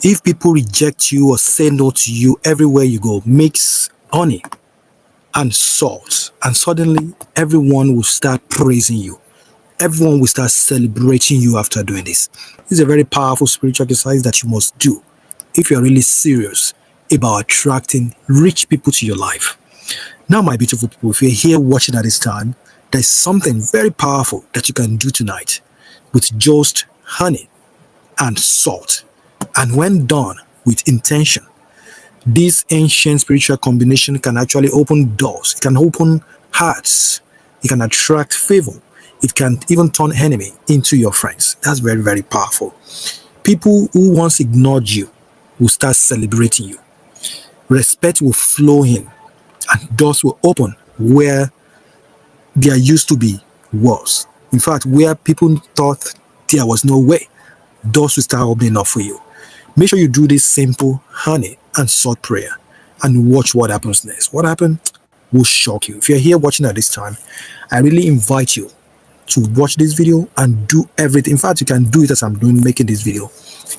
If people reject you or say no to you everywhere you go, mix honey and salt, and suddenly everyone will start praising you. Everyone will start celebrating you after doing this. This is a very powerful spiritual exercise that you must do if you're really serious about attracting rich people to your life. Now, my beautiful people, if you're here watching at this time, there's something very powerful that you can do tonight with just honey and salt. And when done with intention, this ancient spiritual combination can actually open doors. It can open hearts. It can attract favor. It can even turn enemy into your friends. That's very, very powerful. People who once ignored you will start celebrating you. Respect will flow in, and doors will open where there used to be walls. In fact, where people thought there was no way, doors will start opening up for you. Make sure you do this simple honey and salt prayer and watch what happens next. What happened will shock you. If you're here watching at this time, I really invite you to watch this video and do everything. In fact, you can do it as I'm doing, making this video.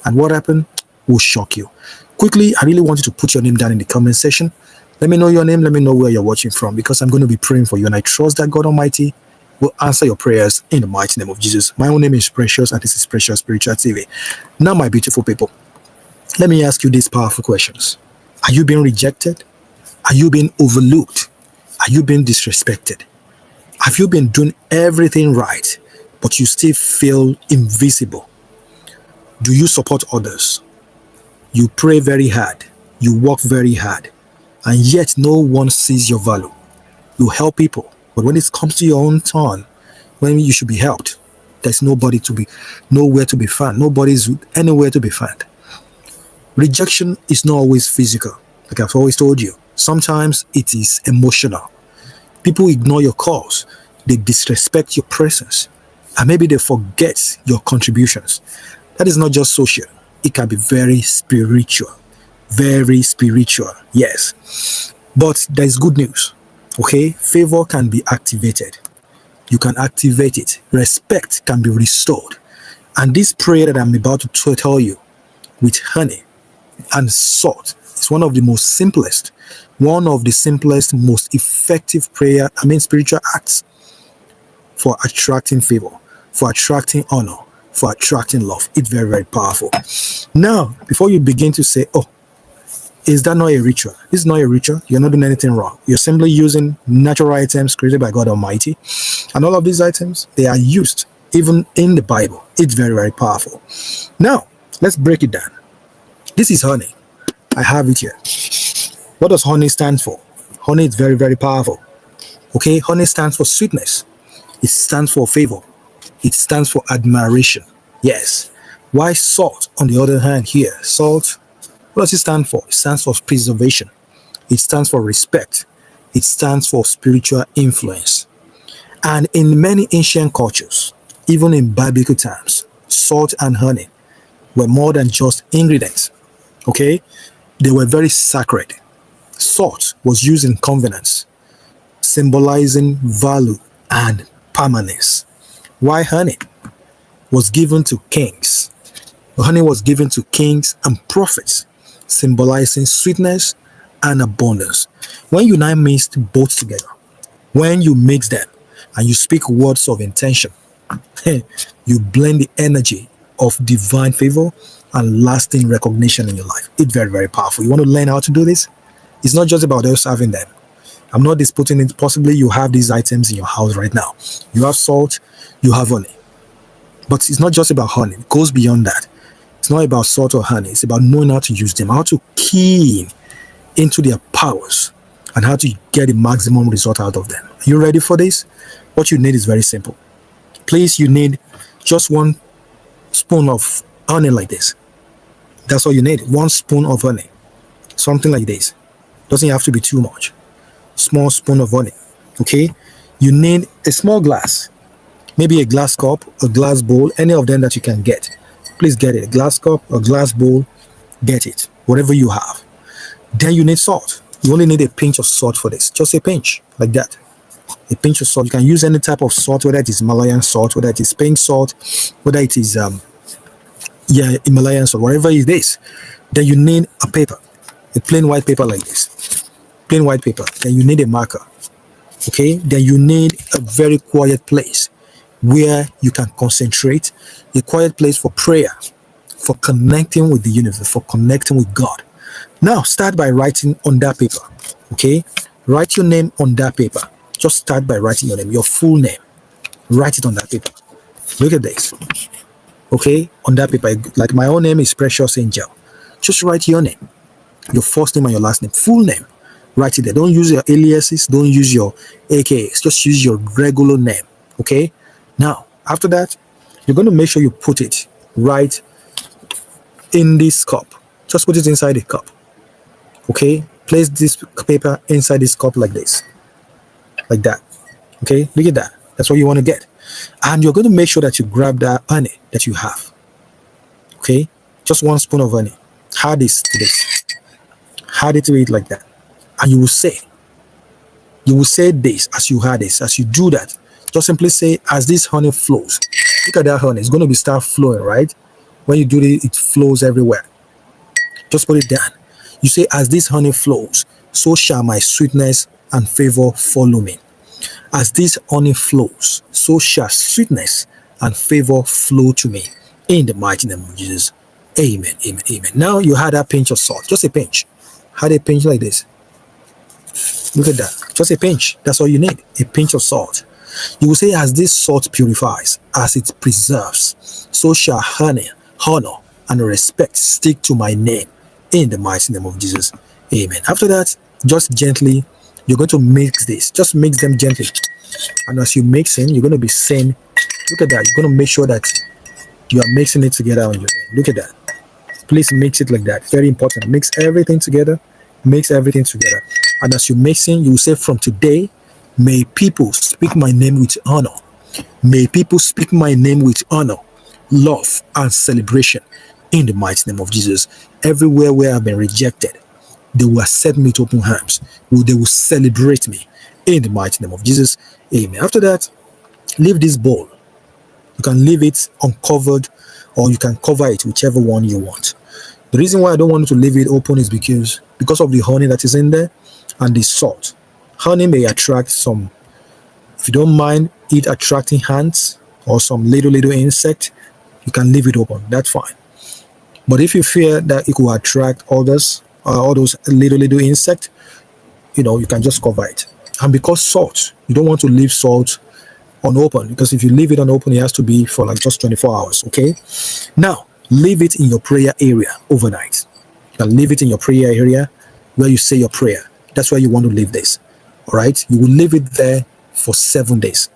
And what happened will shock you. Quickly, I really want you to put your name down in the comment section. Let me know your name. Let me know where you're watching from, because I'm going to be praying for you. And I trust that God Almighty will answer your prayers in the mighty name of Jesus. My own name is Precious, and this is Precious Spiritual TV. Now, my beautiful people, let me ask you these powerful questions. Are you being rejected? Are you being overlooked? Are you being disrespected? Have you been doing everything right, but you still feel invisible? Do you support others? You pray very hard. You work very hard, and yet no one sees your value. You help people, but when it comes to your own turn, when you should be helped, there's nowhere to be found. Nobody's anywhere to be found. Rejection is not always physical, like I've always told you. Sometimes it is emotional. People ignore your calls, they disrespect your presence, and maybe they forget your contributions. That is not just social, it can be very spiritual. Very spiritual, yes. But there is good news, okay? Favor can be activated. You can activate it. Respect can be restored. And this prayer that I'm about to tell you with honey and salt is one of the simplest, most effective spiritual acts for attracting favor, for attracting honor, for attracting love. It's very, very powerful. Now, before you begin to say, oh, is that not a ritual? This is not a ritual. You're not doing anything wrong. You're simply using natural items created by God Almighty. And all of these items, they are used even in the Bible. It's very, very powerful. Now, let's break it down. This is honey. I have it here. What does honey stand for? Honey is very, very powerful. Okay, honey stands for sweetness. It stands for favor. It stands for admiration. Yes. Why salt, on the other hand, here? Salt, what does it stand for? It stands for preservation. It stands for respect. It stands for spiritual influence. And in many ancient cultures, even in biblical times, salt and honey were more than just ingredients. Okay? They were very sacred. Salt was used in covenants, symbolizing value and permanence. Why honey was given to kings? Honey was given to kings and prophets, symbolizing sweetness and abundance. When you now mix both together, when you mix them and you speak words of intention, you blend the energy of divine favor and lasting recognition in your life. It's very, very powerful. You want to learn how to do this? It's not just about us having them. I'm not disputing it. Possibly you have these items in your house right now. You have salt, you have honey. But it's not just about honey. It goes beyond that. It's not about salt or honey. It's about knowing how to use them, how to key into their powers, and how to get the maximum result out of them. Are you ready for this? What you need is very simple. Please, you need just 1 spoon of honey like this. That's all you need. 1 spoon of honey. Something like this. Doesn't have to be too much. Small spoon of honey. Okay? You need a small glass. Maybe a glass cup, a glass bowl, any of them that you can get. Please get it. A glass cup, a glass bowl, get it. Whatever you have. Then you need salt. You only need a pinch of salt for this. Just a pinch, like that. A pinch of salt. You can use any type of salt, whether it is Malayan salt, whether it is pink salt, whether it is yeah, Himalayans or whatever it is. Then you need a paper, a plain white paper like this, plain white paper. Then you need a marker. Okay, then you need a very quiet place where you can concentrate, a quiet place for prayer, for connecting with the universe, for connecting with God. Now start by writing on that paper. Okay, write your name on that paper. Just start by writing your name, your full name. Write it on that paper. Look at this. Okay, on that paper, like my own name is Precious Angel. Just write your name, your first name and your last name, full name. Write it there. Don't use your aliases, don't use your AKAs, just use your regular name. Okay, now after that, you're going to make sure you put it right in this cup. Just put it inside the cup. Okay, place this paper inside this cup like this, like that. Okay, look at that. That's what you want to get. And you're going to make sure that you grab that honey that you have. Okay, just 1 spoon of honey. Add this to this. Add it to it like that. And you will say this as you add this, as you do that. Just simply say, as this honey flows. Look at that honey. It's going to be start flowing, right? When you do it, it flows everywhere. Just put it down. You say, as this honey flows, so shall my sweetness and favor follow me. As this honey flows, so shall sweetness and favor flow to me. In the mighty name of Jesus. Amen, amen, amen. Now you had a pinch of salt. Just a pinch. Had a pinch like this. Look at that. Just a pinch. That's all you need. A pinch of salt. You will say, as this salt purifies, as it preserves, so shall honor, and respect stick to my name. In the mighty name of Jesus. Amen. After that, just gently, you're going to mix this. Just mix them gently. And as you mix in, you're going to be saying, look at that. You're going to make sure that you are mixing it together on your name. Look at that. Please mix it like that. Very important. Mix everything together. Mix everything together. And as you're mixing, you will say, from today, may people speak my name with honor. May people speak my name with honor, love, and celebration. In the mighty name of Jesus. Everywhere where I've been rejected, they will accept me with open arms. They will celebrate me. In the mighty name of Jesus. Amen. After that, leave this bowl. You can leave it uncovered, or you can cover it, whichever one you want. The reason why I don't want you to leave it open is because of the honey that is in there and the salt. Honey may attract some, if you don't mind it attracting ants or some little insect, you can leave it open. That's fine. But if you fear that it will attract others, all those little insect, you can just cover it. And because salt, you don't want to leave salt unopened, because if you leave it unopened, it has to be for like just 24 hours. Okay. Now, leave it in your prayer area overnight. You can leave it in your prayer area where you say your prayer. That's where you want to leave this. All right. You will leave it there for 7 days.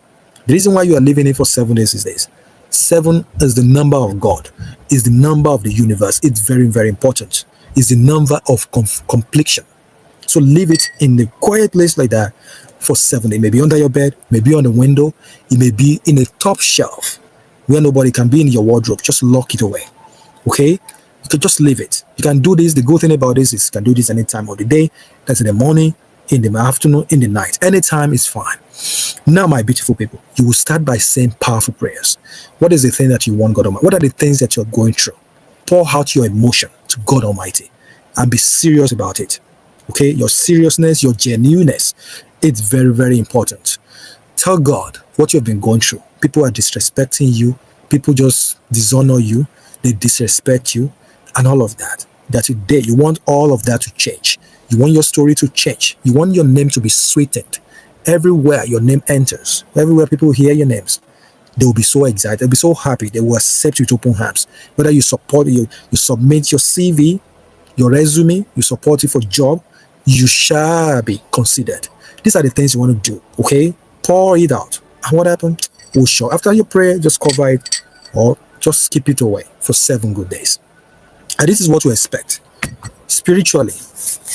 The reason why you are leaving it for 7 days is this. 7 is the number of God, is the number of the universe. It's very, very important. It's the number of completion. So leave it in the quiet place like that for 7 days. It may be under your bed, maybe on the window, it may be in a top shelf where nobody can be in your wardrobe. Just lock it away. Okay? You can just leave it. You can do this. The good thing about this is you can do this any time of the day. That's in the morning, in the afternoon, in the night. Anytime is fine. Now, my beautiful people, you will start by saying powerful prayers. What is the thing that you want God Almighty? What are the things that you're going through? Pour out your emotion to God Almighty and be serious about it. Okay? Your seriousness, your genuineness, it's very, very important. Tell God what you've been going through. People are disrespecting you. People just dishonor you. They disrespect you and all of that. That today, you want all of that to change. You want your story to change. You want your name to be sweetened. Everywhere your name enters, everywhere people hear your names, they will be so excited. They'll be so happy. They will accept you with open arms. Whether you support you submit your CV, your resume, you support it for job, you shall be considered. These are the things you want to do. Okay, pour it out. And what happened? We'll show. After you pray, just cover it or just keep it away for 7 good days. And this is what we expect. Spiritually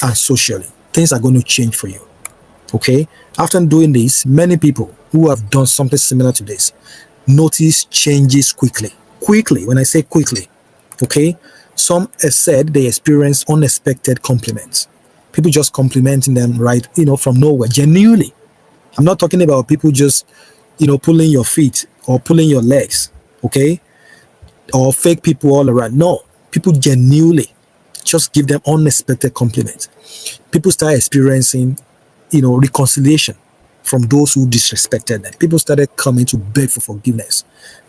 and socially, things are going to change for you. Okay, after doing this, many people who have done something similar to this notice changes quickly. When I say quickly, okay, some have said they experience unexpected compliments. People just complimenting them right, from nowhere, genuinely. I'm not talking about people just, pulling your feet or pulling your legs. Okay, or fake people all around. No, people genuinely just give them unexpected compliments. People start experiencing, reconciliation from those who disrespected them. People started coming to beg for forgiveness.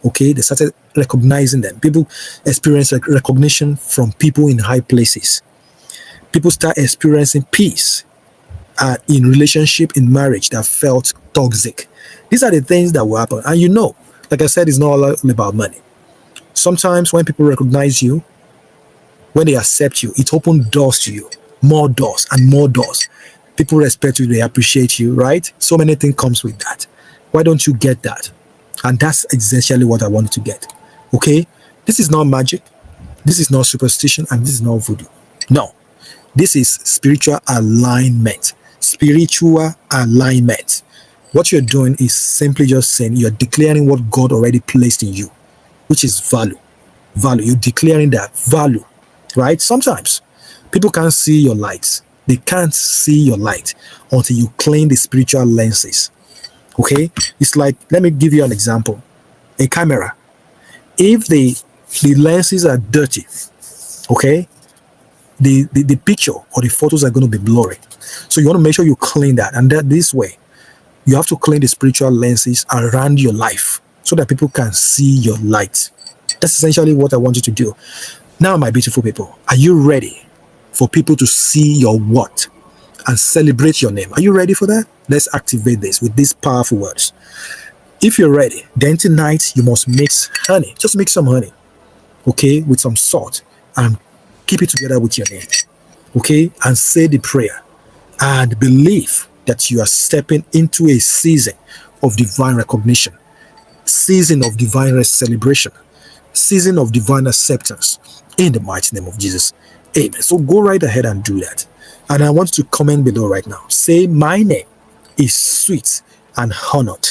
Okay, they started recognizing them. People experience recognition from people in high places. People start experiencing peace in relationship, in marriage that felt toxic. These are the things that will happen. And like I said, it's not all about money. Sometimes when people recognize you, when they accept you, it opens doors to you, more doors and more doors. People respect you, they appreciate you, right? So many things comes with that. Why don't you get that? And that's essentially what I wanted to get. Okay? This is not magic. This is not superstition, and this is not voodoo. No. This is spiritual alignment. Spiritual alignment. What you're doing is simply just saying you're declaring what God already placed in you, which is value. Value. You're declaring that value, right? Sometimes people can't see your light. They can't see your light until you clean the spiritual lenses. Okay? It's like, let me give you an example. A camera. If the lenses are dirty, okay, the picture or the photos are going to be blurry. So you want to make sure you clean that. And that this way, you have to clean the spiritual lenses around your life so that people can see your light. That's essentially what I want you to do. Now, my beautiful people, are you ready for people to see your what and celebrate your name? Are you ready for that? Let's activate this with these powerful words. If you're ready, then tonight you must mix honey. Just mix some honey, okay, with some salt, and keep it together with your name, okay, and say the prayer and believe that you are stepping into a season of divine recognition, season of divine celebration, season of divine acceptance in the mighty name of Jesus. Amen. So go right ahead and do that. And I want you to comment below right now. Say, my name is sweet and honored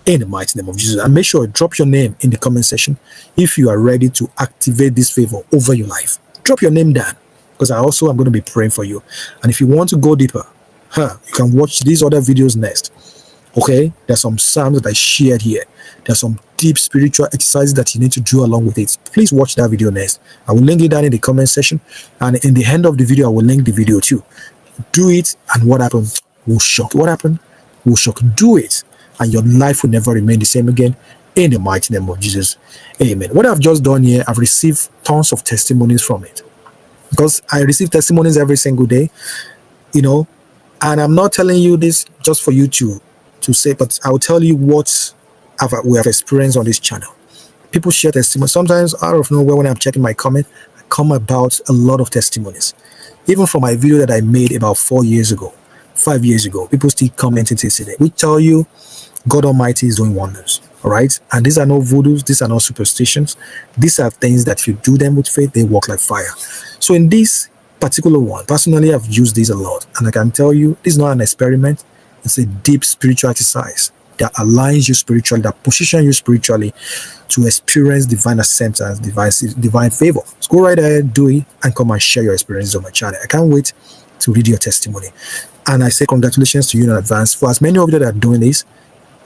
in the mighty name of Jesus. And make sure you drop your name in the comment section if you are ready to activate this favor over your life. Drop your name down, because I also am going to be praying for you. And if you want to go deeper, you can watch these other videos next. Okay, there's some psalms that I shared here. There's some deep spiritual exercises that you need to do along with it. Please watch that video next. I will link it down in the comment section, and in the end of the video I will link the video too. Do it, and what happened will shock. What happened will shock. Do it, and your life will never remain the same again in the mighty name of Jesus. Amen. What I've just done here, I've received tons of testimonies from it, because I receive testimonies every single day, and I'm not telling you this just for you to say, but I'll tell you what we have experienced on this channel. People share testimonies. Sometimes out of nowhere, when I'm checking my comment, I come about a lot of testimonies. Even from my video that I made about 4 years ago, 5 years ago, people still commenting today. We tell you God Almighty is doing wonders. All right. And these are not voodoos. These are not superstitions. These are things that if you do them with faith, they work like fire. So in this particular one, personally, I've used this a lot. And I can tell you, this is not an experiment. It's a deep spiritual exercise that aligns you spiritually, that positions you spiritually to experience divine acceptance, divine favor. So go right ahead, do it, and come and share your experiences on my channel. I can't wait to read your testimony. And I say congratulations to you in advance. For as many of you that are doing this,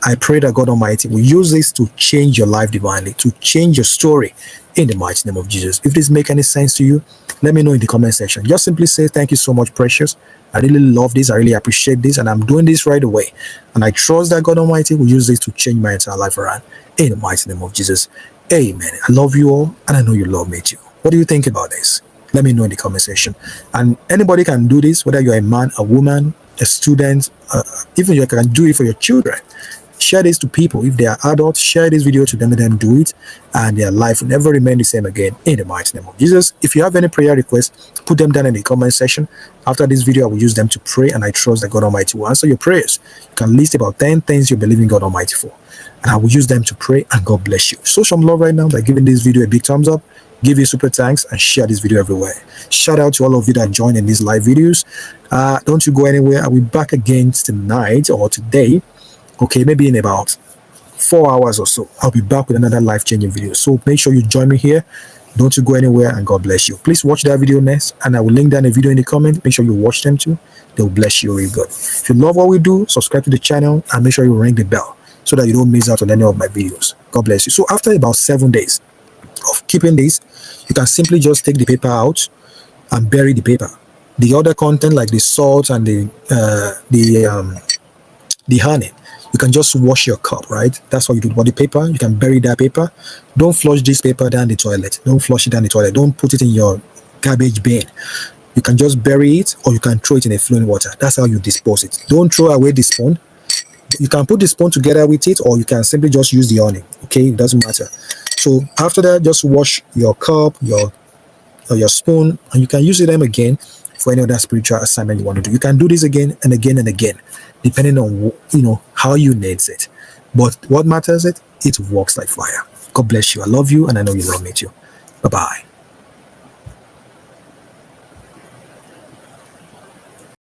I pray that God Almighty will use this to change your life divinely, to change your story in the mighty name of Jesus. If this make any sense to you, let me know in the comment section. Just simply say, thank you so much, Precious. I really love this. I really appreciate this. And I'm doing this right away. And I trust that God Almighty will use this to change my entire life around in the mighty name of Jesus. Amen. I love you all. And I know you love me too. What do you think about this? Let me know in the comment section. And anybody can do this, whether you're a man, a woman, a student, even you can do it for your children. Share this to people. If they are adults, share this video to them, and then do it, and their life will never remain the same again in the mighty name of Jesus. If you have any prayer requests, put them down in the comment section. After this video, I will use them to pray, and I trust that God Almighty will answer your prayers. You can list about 10 things you believe in God Almighty for, and I will use them to pray, and God bless you. Show some love right now by giving this video a big thumbs up, give you super thanks, and share this video everywhere. Shout out to all of you that join in these live videos. Don't you go anywhere. I'll be back again tonight or today. Okay, maybe in about 4 hours or so, I'll be back with another life-changing video. So make sure you join me here. Don't you go anywhere, and God bless you. Please watch that video next, and I will link down a video in the comment. Make sure you watch them too. They'll bless you really good. If you love what we do, subscribe to the channel, and make sure you ring the bell so that you don't miss out on any of my videos. God bless you. So after about 7 days of keeping this, you can simply just take the paper out and bury the paper. The other content, like the salt and the honey, you can just wash your cup, right? That's what you do. But the paper, you can bury that paper. Don't flush this paper down the toilet. Don't flush it down the toilet. Don't put it in your garbage bin. You can just bury it, or you can throw it in a flowing water. That's how you dispose it. Don't throw away the spoon. You can put the spoon together with it, or you can simply just use the honey. Okay, it doesn't matter. So after that, just wash your cup, your spoon, and you can use them again for any other spiritual assignment you want to do. You can do this again and again and again, depending on how you need it. But what matters it works like fire. God bless you. I love you, and I know you love me too. Bye bye.